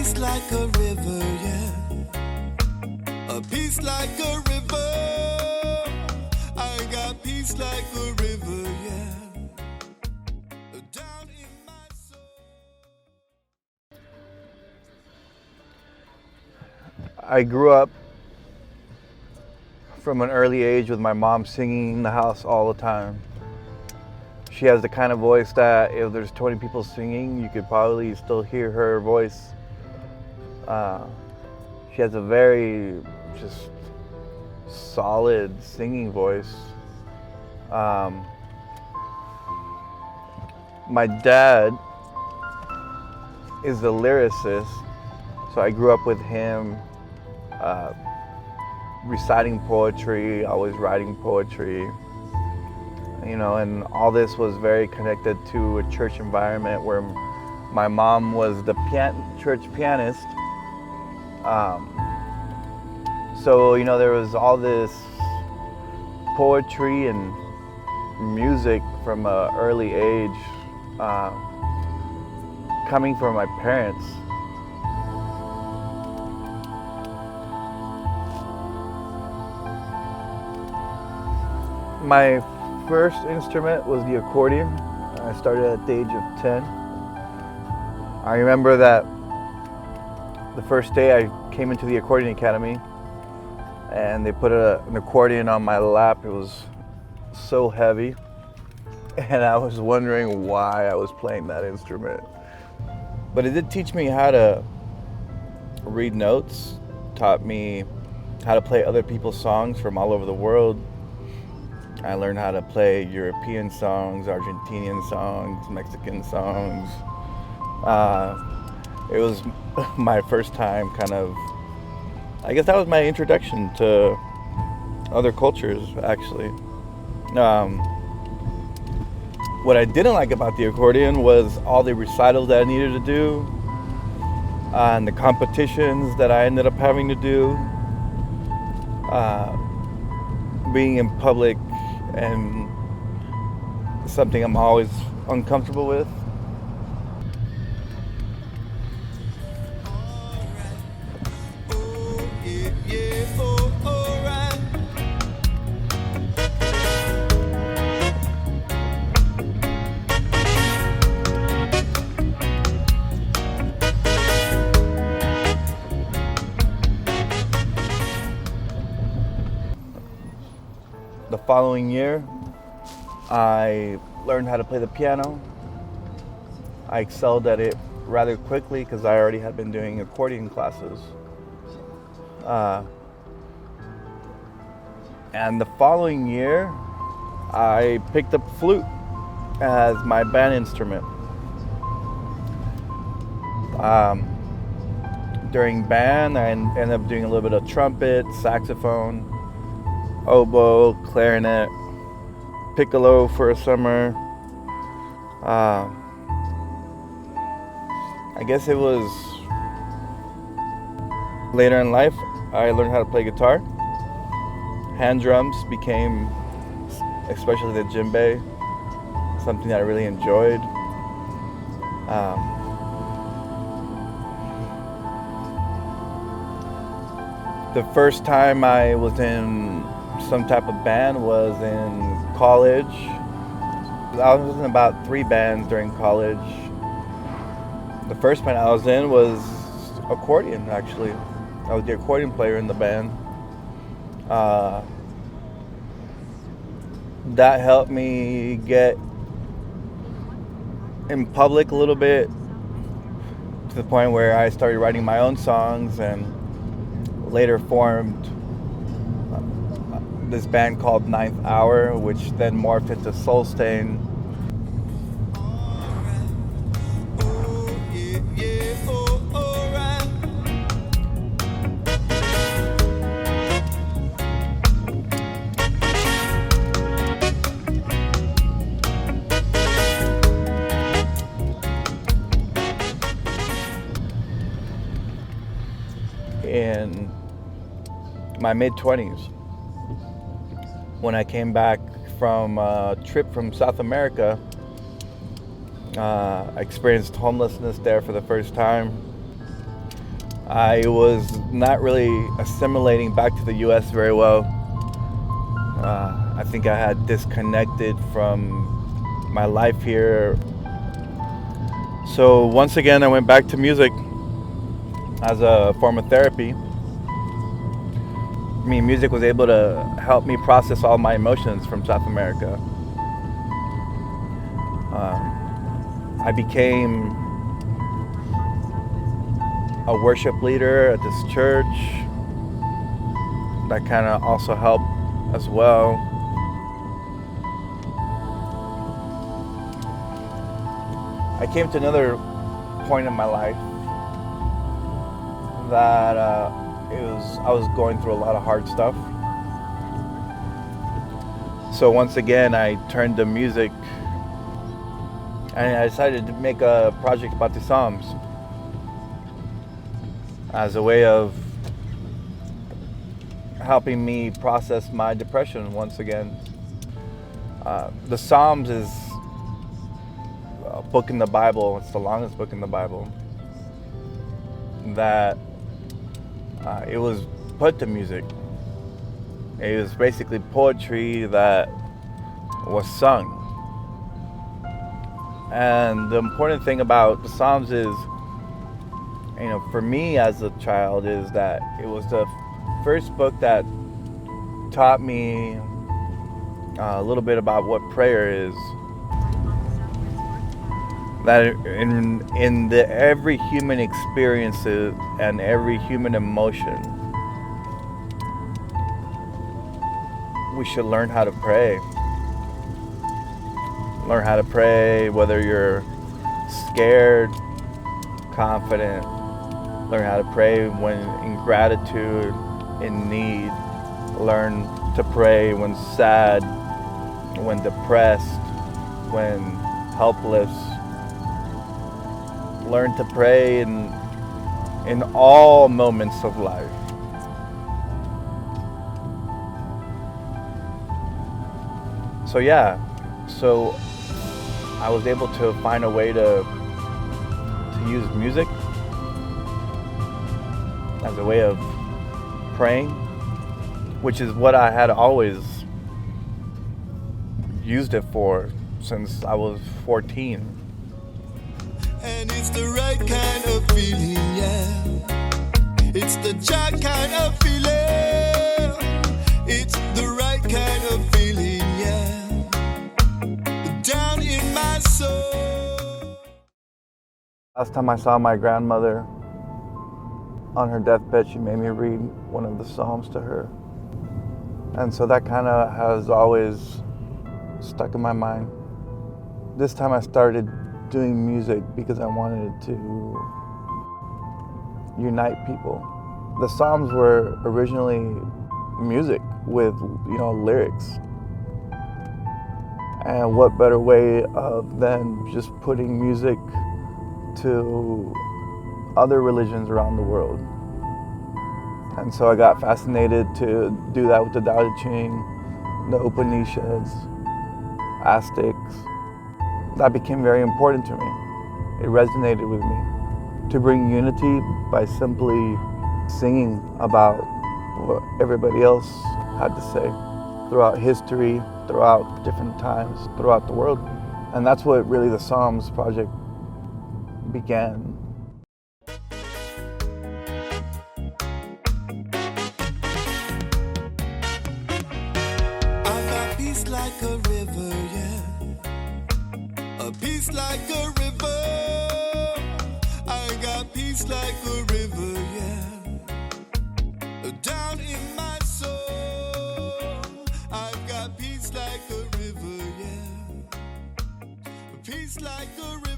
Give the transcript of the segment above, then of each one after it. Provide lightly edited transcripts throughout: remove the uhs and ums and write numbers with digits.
peace like a river, yeah. A peace like a river. I got peace like a river, yeah. Down in my soul. I grew up from an early age with my mom singing in the house all the time. She has the kind of voice that if there's 20 people singing, you could probably still hear her voice. She has a very just solid singing voice. My dad is the lyricist, so I grew up with him reciting poetry, always writing poetry, you know, and all this was very connected to a church environment where my mom was the church pianist. So, you know, there was all this poetry and music from an early age coming from my parents. My first instrument was the accordion. I started at the age of 10. I remember that the first day I came into the accordion academy and they put an accordion on my lap. It was so heavy and I was wondering why I was playing that instrument. But it did teach me how to read notes, taught me how to play other people's songs from all over the world. I learned how to play European songs, Argentinian songs, Mexican songs. It was my first time I guess that was my introduction to other cultures, actually. What I didn't like about the accordion was all the recitals that I needed to do, and the competitions that I ended up having to do, being in public, and something I'm always uncomfortable with. The following year, I learned how to play the piano. I excelled at it rather quickly because I already had been doing accordion classes. And the following year, I picked up flute as my band instrument. During band, I ended up doing a little bit of trumpet, saxophone, oboe, clarinet, piccolo for a summer. I guess it was later in life I learned how to play guitar. Hand drums became, especially the djembe, something that I really enjoyed. The first time I was in some type of band was in college. I was in about 3 bands during college. The first band I was in was accordion, actually. I was the accordion player in the band. That helped me get in public a little bit, to the point where I started writing my own songs and later formed this band called Ninth Hour, which then morphed into Soul Stain. In my mid-20s, when I came back from a trip from South America, I experienced homelessness there for the first time. I was not really assimilating back to the U.S. very well. I think I had disconnected from my life here. So once again, I went back to music as a form of therapy. I mean, music was able to help me process all my emotions from South America. I became a worship leader at this church. That kind of also helped as well. I came to another point in my life that I was going through a lot of hard stuff. So once again, I turned to music, and I decided to make a project about the Psalms as a way of helping me process my depression once again. The Psalms is a book in the Bible. It's the longest book in the Bible that it was put to music. It was basically poetry that was sung. And the important thing about the Psalms is, for me as a child, is that it was the first book that taught me a little bit about what prayer is. That in every human experience and every human emotion, we should learn how to pray. Learn how to pray whether you're scared, confident. Learn how to pray when in gratitude, in need. Learn to pray when sad, when depressed, when helpless. Learn to pray in all moments of life. So I was able to find a way to use music as a way of praying, which is what I had always used it for since I was 14. And it's the right kind of feeling, yeah. It's the joy kind of feeling. It's the right kind of feeling, yeah. Down in my soul. Last time I saw my grandmother on her deathbed, she made me read one of the Psalms to her. And so that kind of has always stuck in my mind. This time I started doing music because I wanted to unite people. The Psalms were originally music with, lyrics. And what better way of than just putting music to other religions around the world. And so I got fascinated to do that with the Tao Te Ching, the Upanishads, Aztecs. That became very important to me. It resonated with me. To bring unity by simply singing about what everybody else had to say throughout history, throughout different times, throughout the world. And that's what really the Psalms project began. I got peace like a river, yeah. A peace like a river. I got peace like a river, yeah. Down in my soul, I've got peace like a river, yeah. Peace like a river.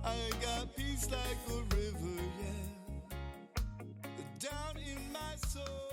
I got peace like a river, yeah. Down in my soul.